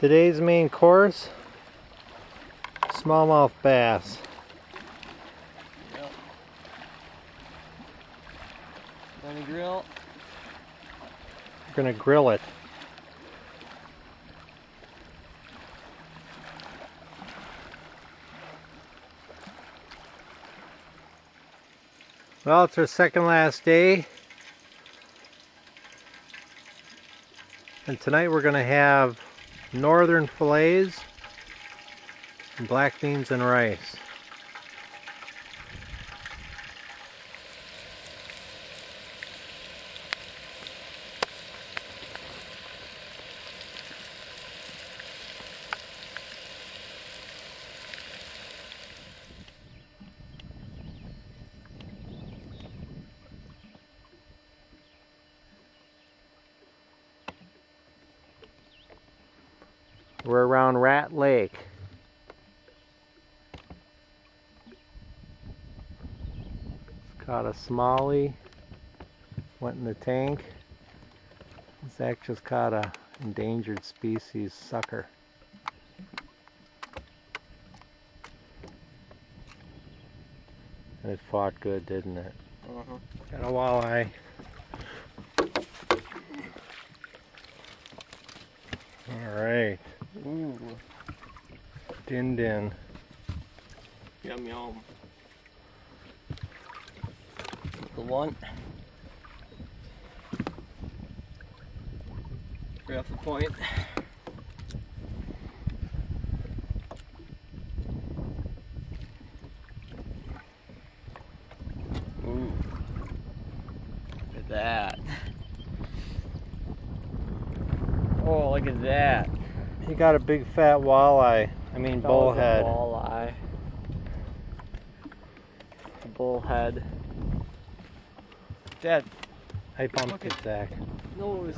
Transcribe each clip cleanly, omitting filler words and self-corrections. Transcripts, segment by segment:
Today's main course, smallmouth bass. Yep. On the grill. We're gonna grill it. Well, it's our second last day. And tonight we're gonna have northern fillets and black beans and rice. We're around Rat Lake. It's caught a smallie, went in the tank. Zach just caught a endangered species sucker. And it fought good, didn't it? Got a walleye. Alright. Ooh. Din din. Yum yum. The one. Right off the point. Ooh. Look at that. Oh, look at that. He got a big fat walleye. I mean bullhead. Walleye. Bullhead. Dad. I bumped it, Zach. Nose.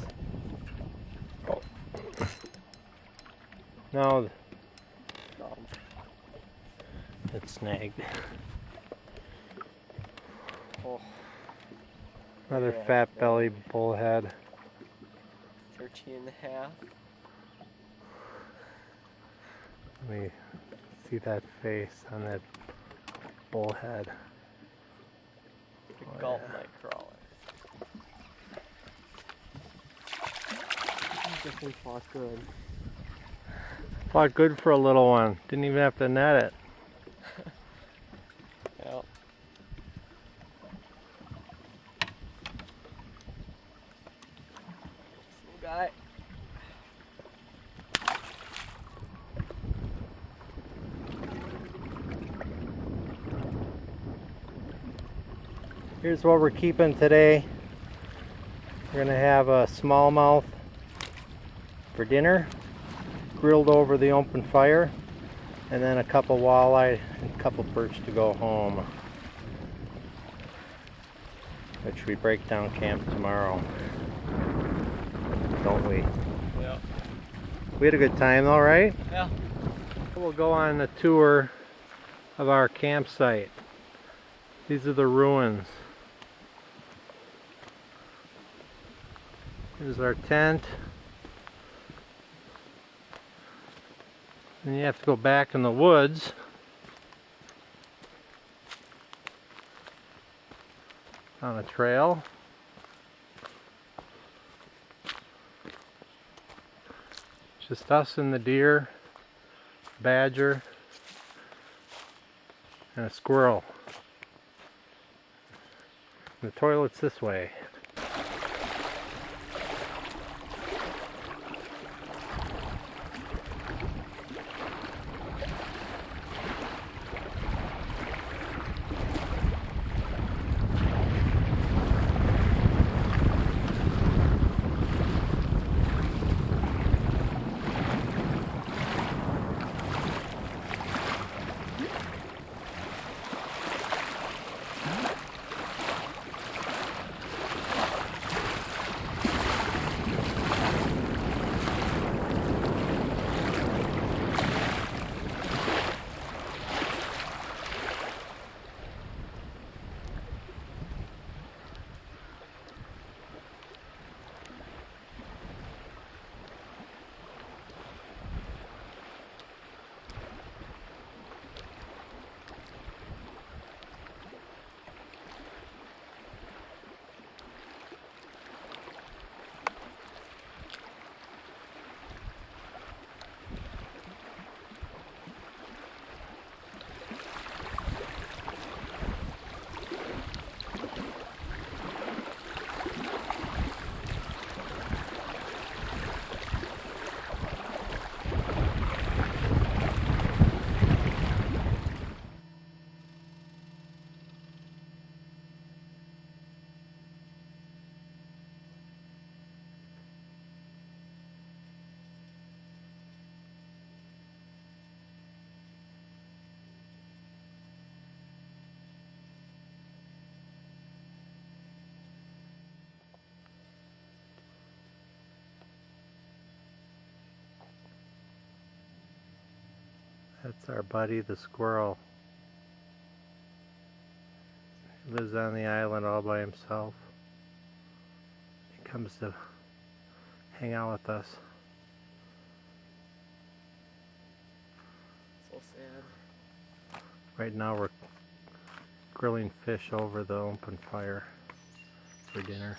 No, it's snagged. Oh. Another Yeah. fat belly bullhead. 13 and a half. Let me see that face on that bullhead. The Oh, gulp yeah. night crawler. Definitely fought good. Fought good for a little one. Didn't even have to net it. Yep. Little guy. Here's what we're keeping today. We're gonna have a smallmouth for dinner, grilled over the open fire, and then a couple walleye and a couple perch to go home, which we break down camp tomorrow, don't we? Yep. We had a good time though, right? Yeah. We'll go on a tour of our campsite. These are the ruins. Here's our tent. And you have to go back in the woods. On a trail. Just us and the deer, badger, and a squirrel. And the toilet's this way. That's our buddy the squirrel. He lives on the island all by himself. He comes to hang out with us. So sad. Right now we're grilling fish over the open fire for dinner.